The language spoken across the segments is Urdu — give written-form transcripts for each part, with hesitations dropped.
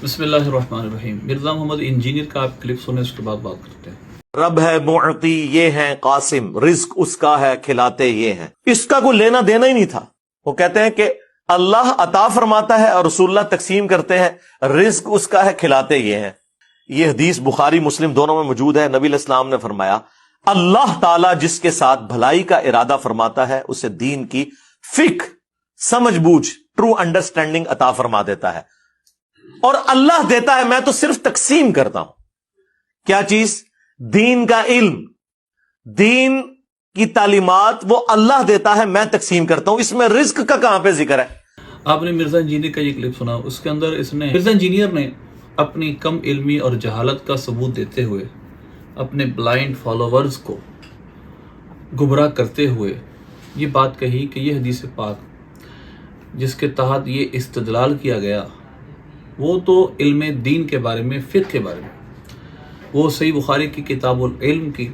بسم اللہ الرحمن الرحیم۔ مرزا محمد انجینئر کا آپ کلپ سنیں، اس کے بعد بات کرتے ہیں۔ رب ہے معطی، یہ ہے قاسم، رزق اس کا ہے، کھلاتے یہ ہیں۔ اس کا کوئی لینا دینا ہی نہیں تھا۔ وہ کہتے ہیں کہ اللہ عطا فرماتا ہے اور رسول اللہ تقسیم کرتے ہیں، رزق اس کا ہے، کھلاتے یہ ہیں۔ یہ حدیث بخاری مسلم دونوں میں موجود ہے۔ نبی علیہ السلام نے فرمایا اللہ تعالیٰ جس کے ساتھ بھلائی کا ارادہ فرماتا ہے اسے دین کی فقہ، سمجھ بوجھ، ٹرو انڈرسٹینڈنگ عطا فرما دیتا ہے، اور اللہ دیتا ہے، میں تو صرف تقسیم کرتا ہوں۔ کیا چیز؟ دین کا علم، دین کی تعلیمات وہ اللہ دیتا ہے، میں تقسیم کرتا ہوں۔ اس میں رزق کا کہاں پہ ذکر ہے؟ آپ نے مرزا انجینئر کا یہ کلپ سنا، اس کے اندر مرزا انجینئر نے اپنی کم علمی اور جہالت کا ثبوت دیتے ہوئے اپنے بلائنڈ فالوورز کو گمراہ کرتے ہوئے یہ بات کہی کہ یہ حدیث پاک جس کے تحت یہ استدلال کیا گیا وہ تو علم دین کے بارے میں، فقہ کے بارے میں، وہ صحیح بخاری کی کتاب العلم کی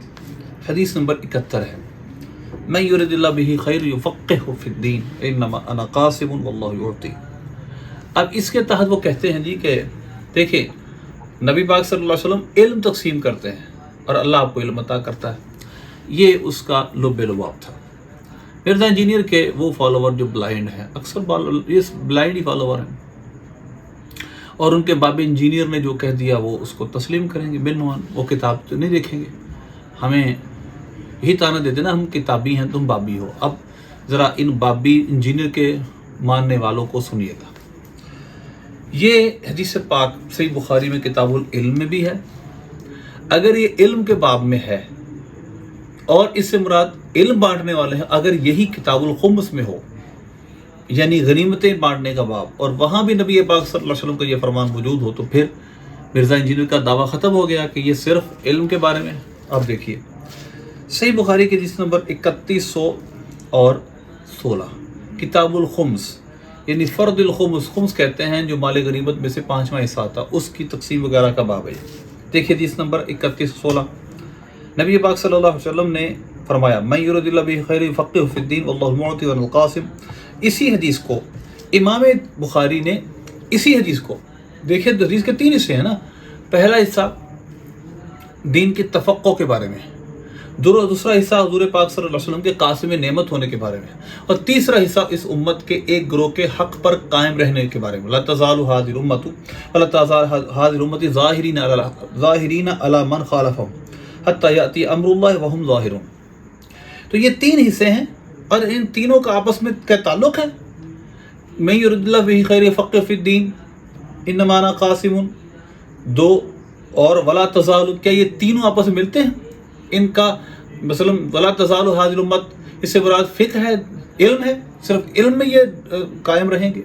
حدیث نمبر 71 ہے۔ من یرد اللہ بہ خیر یفقہہ فی الدین انما انا قاسم واللہ یعطی۔ اب اس کے تحت وہ کہتے ہیں جی کہ دیکھیں نبی پاک صلی اللہ علیہ وسلم علم تقسیم کرتے ہیں اور اللہ آپ کو علم عطا کرتا ہے۔ یہ اس کا لب لباب تھا۔ مرزا انجینئر کے وہ فالوور جو بلائنڈ ہیں، اکثر یہ بلائنڈ ہی فالوور ہیں، اور ان کے باب انجینئر نے جو کہہ دیا وہ اس کو تسلیم کریں گے بالنوان، وہ کتاب تو نہیں دیکھیں گے۔ ہمیں یہی طعنہ دیتے نا، ہم کتابی ہیں تم بابی ہو۔ اب ذرا ان بابی انجینئر کے ماننے والوں کو سنیے گا۔ یہ حدیث پاک صحیح بخاری میں کتاب العلم میں بھی ہے۔ اگر یہ علم کے باب میں ہے اور اس سے مراد علم بانٹنے والے ہیں، اگر یہی کتاب الخمس میں ہو یعنی غنیمتیں بانٹنے کا باب، اور وہاں بھی نبی پاک صلی اللہ علیہ وسلم کا یہ فرمان موجود ہو، تو پھر مرزا انجینئر کا دعویٰ ختم ہو گیا کہ یہ صرف علم کے بارے میں۔ اب دیکھیے صحیح بخاری کی حدیث نمبر 3116 کتاب الخمس یعنی فرد الخمس، خمس کہتے ہیں جو مال غنیمت میں سے 5واں حصہ آتا، اس کی تقسیم وغیرہ کا باب ہے۔ دیکھیے حدیث نمبر 3116، نبی پاک صلی اللہ علیہ وسلم نے فرمایا من یرد اللہ بہ خیر یفقہہ فی الدین واللہ المعطی وانا القاسم۔ اسی حدیث کو امام بخاری نے، اسی حدیث کو دیکھیں، حدیث کے 3 حصے ہیں نا۔ پہلا حصہ دین کے تفقہ کے بارے میں، دوسرا حصہ حضور پاک صلی اللہ علیہ وسلم کے قاسم نعمت ہونے کے بارے میں، اور تیسرا حصہ اس امت کے ایک گروہ کے حق پر قائم رہنے کے بارے میں۔ لا تزال هذه الامة ولا تزال هذه الامة ظاہرین علی من خالفهم حتی یأتی امر اللہ وهم ظاہرون۔ تو یہ 3 حصے ہیں، اور ان تینوں کا آپس میں کیا تعلق ہے؟ من یرد اللہ بہ خیر یفقہہ فی الدین انما انا قاسم، دو، اور ولا تزال، کیا یہ تینوں آپس میں ملتے ہیں؟ ان کا مثلا ولا تزال هذه الامة، اس سے مراد فقہ ہے، علم ہے، صرف علم میں یہ قائم رہیں گے،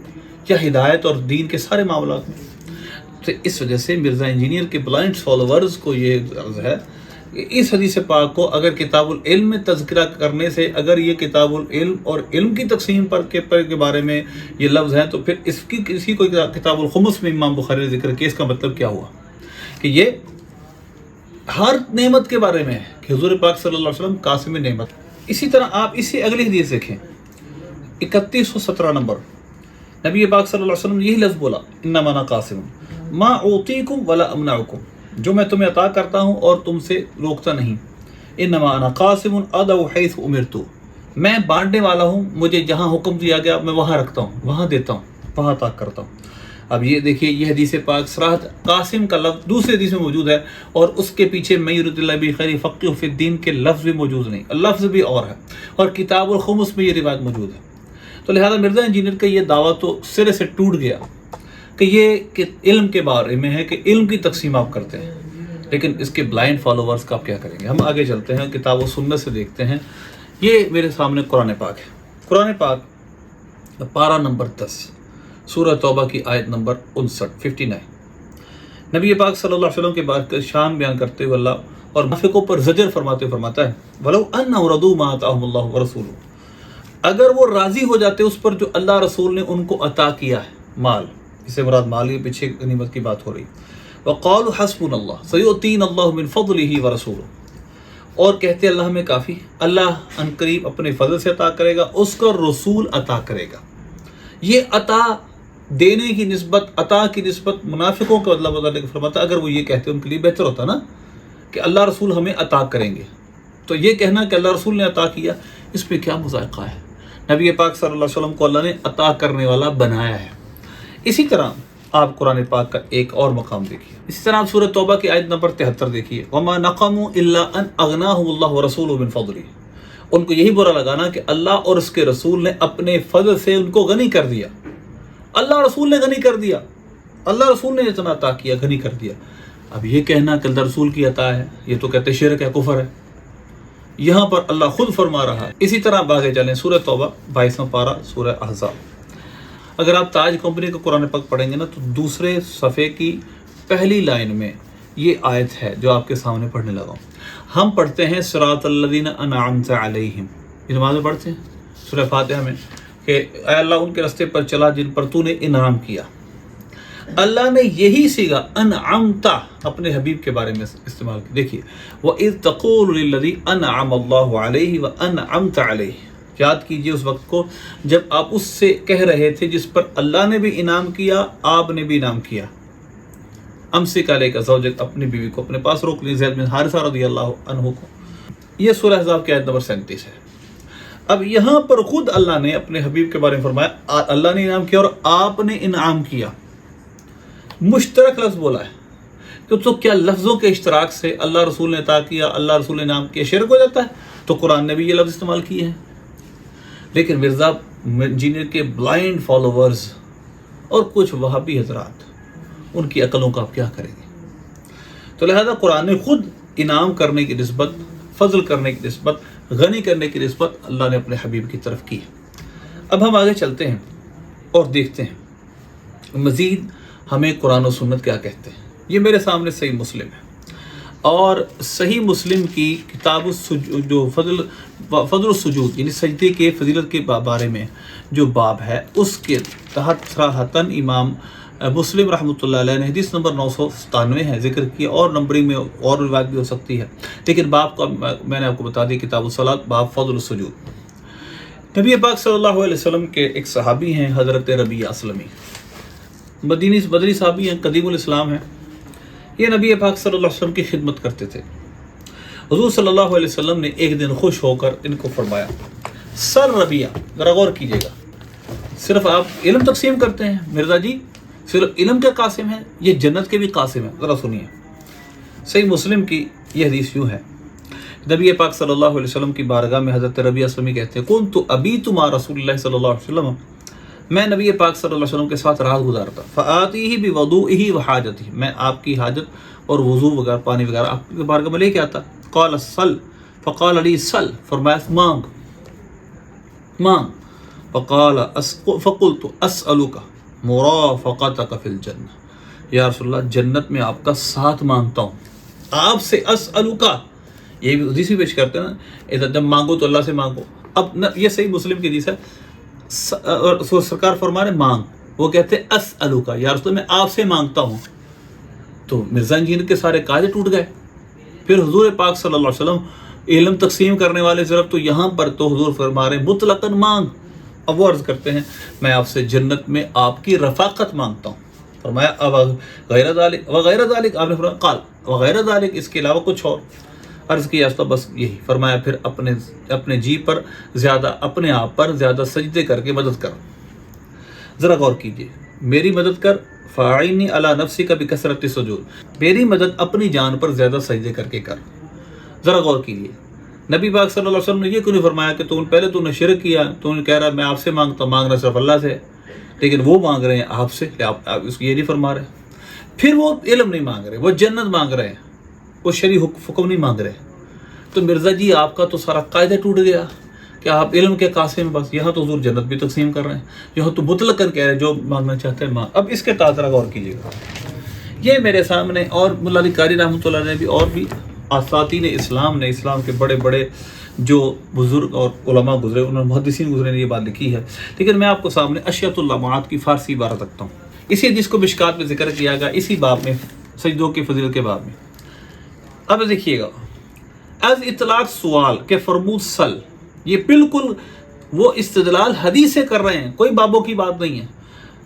یا ہدایت اور دین کے سارے معاملات میں؟ تو اس وجہ سے مرزا انجینئر کے بلائنڈ فالوورز کو یہ عرض ہے کہ اس حدیث پاک کو اگر کتاب العلم میں تذکرہ کرنے سے، اگر یہ کتاب العلم اور علم کی تقسیم پر کے بارے میں یہ لفظ ہیں، تو پھر اسی کو کتاب الخمس میں امام بخاری نے ذکر کیا۔ اس کا مطلب کیا ہوا کہ یہ ہر نعمت کے بارے میں ہے کہ حضور پاک صلی اللہ علیہ وسلم قاسم نعمت۔ اسی طرح آپ اسی اگلی حدیث دیکھیں 3117 نمبر، نبی پاک صلی اللہ علیہ وسلم نے یہی لفظ بولا انما انا قاسم ما اعطیکم ولا امنعکم، جو میں تمہیں عطا کرتا ہوں اور تم سے روکتا نہیں۔ انما انا قاسم ادعو حیث امرت، میں بانٹنے والا ہوں، مجھے جہاں حکم دیا گیا میں وہاں رکھتا ہوں، وہاں دیتا ہوں، وہاں عطا کرتا ہوں۔ اب یہ دیکھیے یہ حدیث پاک صراحت قاسم کا لفظ دوسرے حدیث میں موجود ہے، اور اس کے پیچھے من یرد اللہ بہ خیر یفقہہ فی الدین کے لفظ بھی موجود نہیں، لفظ بھی اور ہے، اور کتاب الخمس میں یہ روایت موجود ہے۔ تو لہذا مرزا انجینئر کا یہ دعویٰ تو سرے سے ٹوٹ گیا کہ یہ کہ علم کے بارے میں ہے، کہ علم کی تقسیم آپ کرتے ہیں، لیکن اس کے بلائنڈ فالوورز کا آپ کیا کریں گے؟ ہم آگے چلتے ہیں، کتاب و سنت سے دیکھتے ہیں۔ یہ میرے سامنے قرآن پاک ہے، قرآن پاک پارہ نمبر 10 سورہ توبہ کی آیت نمبر 59۔ نبی پاک صلی اللہ علیہ وسلم کے بارے میں شان بیان کرتے ہوئے اللہ اور منافقوں پر زجر فرماتے ہوئے فرماتا ہے وَلَوْ أَنَّهُمْ رَضُوا مَا آتَاهُمُ اللَّهُ وَرَسُولُهُ، اگر وہ راضی ہو جاتے اس پر جو اللہ رسول نے ان کو عطا کیا ہے، مال، اس سے مراد مال کے پیچھے غنیمت کی بات ہو رہی، وَقَالُوا حَسْبُنَا اللَّهُ سَيُؤْتِينَا اللَّهُ مِنْ فَضْلِهِ وَرَسُولُهُ، اور کہتے اللہ ہمیں کافی، اللہ عنقریب اپنے فضل سے عطا کرے گا، اس کا رسول عطا کرے گا۔ یہ عطا دینے کی نسبت، عطا کی نسبت منافقوں کا بدلہ بدلنے کو فرماتا ہے۔ اگر وہ یہ کہتے ان کے لیے بہتر ہوتا نا کہ اللہ رسول ہمیں عطا کریں گے، تو یہ کہنا کہ اللہ رسول نے عطا کیا، اس پہ کیا مذائقہ ہے؟ نبی پاک صلی اللہ علیہ وسلم کو اللہ نے عطا کرنے والا بنایا ہے۔ اسی طرح آپ قرآن پاک کا ایک اور مقام دیکھیے، اسی طرح آپ سورہ توبہ کی آیت نمبر 73 دیکھیے، وَمَا نَقَمُوا إِلَّا أَنْ أَغْنَاهُمُ اللَّهُ وَرَسُولُهُ مِنْ فَضْلِهِ۔ ان کو یہی برا لگانا کہ اللہ اور اس کے رسول نے اپنے فضل سے ان کو غنی کر دیا، اللہ رسول نے غنی کر دیا، اللہ رسول نے اتنا عطا کیا، غنی کر دیا۔ اب یہ کہنا کہ اللہ رسول کی عطا ہے، یہ تو کہتے شرک ہے، کفر ہے۔ یہاں پر اللہ خود فرما رہا ہے۔ اسی طرح باغے چلیں سورہ توبہ 22واں پارہ سورہ احزاب۔ اگر آپ تاج کمپنی کا قرآن پاک پڑھیں گے نا تو دوسرے صفحے کی پہلی لائن میں یہ آیت ہے جو آپ کے سامنے پڑھنے لگا ہوں۔ ہم پڑھتے ہیں صراط الذین انعمت علیہم، یہ نماز میں پڑھتے ہیں سورہ فاتحہ میں کہ اے اللہ ان کے راستے پر چلا جن پر تو نے انعام کیا۔ اللہ نے یہی صیغہ انعمت اپنے حبیب کے بارے میں استعمال کی۔ دیکھیے وَإِذْ تَقُولُ لِلَّذِي أَنْعَمَ اللَّهُ عَلَيْهِ وَأَنْعَمْتَ عَلَيْهِ، یاد کیجئے اس وقت کو جب آپ اس سے کہہ رہے تھے جس پر اللہ نے بھی انعام کیا، آپ نے بھی انعام کیا۔ امسک علیک زوجک، اپنی بیوی کو اپنے پاس روک لی، زید بن حارثہ رضی اللہ عنہ کو۔ یہ سورہ احزاب کی آیت نمبر 37 ہے۔ اب یہاں پر خود اللہ نے اپنے حبیب کے بارے میں فرمایا اللہ نے انعام کیا اور آپ نے انعام کیا، مشترک لفظ بولا ہے۔ تو کیا لفظوں کے اشتراک سے اللہ رسول نے عطا کیا، اللہ رسول نے انعام کیا، شرک ہو جاتا ہے؟ تو قرآن نے بھی یہ لفظ استعمال کیے ہیں۔ لیکن مرزا انجینئر کے بلائنڈ فالوورز اور کچھ وہابی حضرات، ان کی عقلوں کا آپ کیا کریں گے؟ تو لہذا قرآن نے خود انعام کرنے کی نسبت، فضل کرنے کی نسبت، غنی کرنے کی نسبت اللہ نے اپنے حبیب کی طرف کی ہے۔ اب ہم آگے چلتے ہیں اور دیکھتے ہیں مزید ہمیں قرآن و سنت کیا کہتے ہیں۔ یہ میرے سامنے صحیح مسلم ہے، اور صحیح مسلم کی کتاب جو فضل السجود یعنی سجدے کے فضیلت کے بارے میں جو باب ہے، اس کے تحت صراحتاً امام مسلم رحمۃ اللہ علیہ نے حدیث نمبر 997 ہے ذکر کیا، اور نمبرنگ میں اور روایت بھی ہو سکتی ہے، لیکن باب کا میں نے آپ کو بتا دی، کتاب الصلاۃ باب فضل السجود۔ نبی پاک صلی اللہ علیہ وسلم کے ایک صحابی ہیں حضرت ربیعہ اسلمی، مدنی صحابی ہیں، قدیم الاسلام ہیں۔ یہ نبی پاک صلی اللہ علیہ وسلم کی خدمت کرتے تھے۔ حضور صلی اللہ علیہ وسلم نے ایک دن خوش ہو کر ان کو فرمایا، سر ربیعہ، ذرا غور کیجیے گا، صرف آپ علم تقسیم کرتے ہیں مرزا جی، صرف علم کے قاسم ہیں، یہ جنت کے بھی قاسم ہیں، ذرا سنیے۔ صحیح مسلم کی یہ حدیث یوں ہے، نبی پاک صلی اللہ علیہ وسلم کی بارگاہ میں حضرت ربیعہ اسلمی کہتے ہیں، کنت ابیت مع رسول اللہ صلی اللہ علیہ وسلم، میں نبی پاک صلی اللہ علیہ وسلم کے ساتھ رات گزارتا، فآتیہ بوضوئہ وحاجتہ، میں آپ کی حاجت اور وضو وغیرہ پانی وغیرہ آپ کی بارگاہ میں لے کے آتا۔ قال صل، فقال علی صل، فرمایا مانگ مانگ، فقلت اسألک مرافقتک فی الجنہ، یا رسول اللہ جنت میں آپ کا ساتھ مانگتا ہوں، آپ سے اسألک، یہ بھی حدیث بھی پیش کرتے ہیں نا، جب مانگو تو اللہ سے مانگو۔ اب یہ صحیح مسلم کی حدیث ہے، سرکار فرما رہے مانگ، وہ کہتے ہیں اسألک، یا رسول میں آپ سے مانگتا ہوں۔ تو مرزا انجینئر کے سارے قاعدے ٹوٹ گئے۔ پھر حضور پاک صلی اللہ علیہ وسلم علم تقسیم کرنے والے ضرب، تو یہاں پر تو حضور فرما رہے مطلقاً مانگ۔ اب وہ عرض کرتے ہیں میں آپ سے جنت میں آپ کی رفاقت مانگتا ہوں۔ فرمایا اب غیر ذالک، وغیر ذالک، آپ نے فرمایا قال وغیر ذالک، اس کے علاوہ کچھ اور؟ عرض کیا تو بس یہی۔ فرمایا پھر اپنے جی پر زیادہ، اپنے آپ پر زیادہ سجدے کر کے مدد کر۔ ذرا غور کیجئے، میری مدد کر، فاعینی علی نفسک بکثرۃ السجود، میری مدد اپنی جان پر زیادہ سجدے کر کے کر۔ ذرا غور کیجئے، نبی پاک صلی اللہ علیہ وسلم نے یہ کیوں نہیں فرمایا کہ پہلے تو نے شرک کیا، تو نے کہہ رہا میں آپ سے مانگتا ہوں، مانگنا صرف اللہ سے، لیکن وہ مانگ رہے ہیں آپ سے، آپ اس کو یہ نہیں فرما رہے۔ پھر وہ علم نہیں مانگ رہے، وہ جنت مانگ رہے ہیں، وہ شرعی حکم نہیں مانگ رہے۔ تو مرزا جی آپ کا تو سارا قاعدہ ٹوٹ گیا کہ آپ علم کے قاسم، بس یہاں تو حضور جنت بھی تقسیم کر رہے ہیں، یہاں تو مطلقاً کہہ رہے ہیں جو مانگنا چاہتے ہیں مانگ۔ اب اس کے تاثر غور کیجیے گا، یہ میرے سامنے، اور ملا علی قاری رحمۃ اللہ نے بھی، اور بھی اساتین اسلام نے، اسلام کے بڑے بڑے جو بزرگ اور علماء گزرے، انہوں نے محدثین گزرے نے یہ بات لکھی ہے، لیکن میں آپ کو سامنے اشیاۃ اللمعات کی فارسی عبارت رکھتا ہوں۔ اسی حدیث کو مشکات میں ذکر کیا گیا، اسی باب میں، سجدوں کی فضیلت کے باب میں۔ اب دیکھیے گا، از اطلاق سوال کے فرمود سل، یہ بالکل وہ استدلال حدیث سے کر رہے ہیں، کوئی بابوں کی بات نہیں ہے۔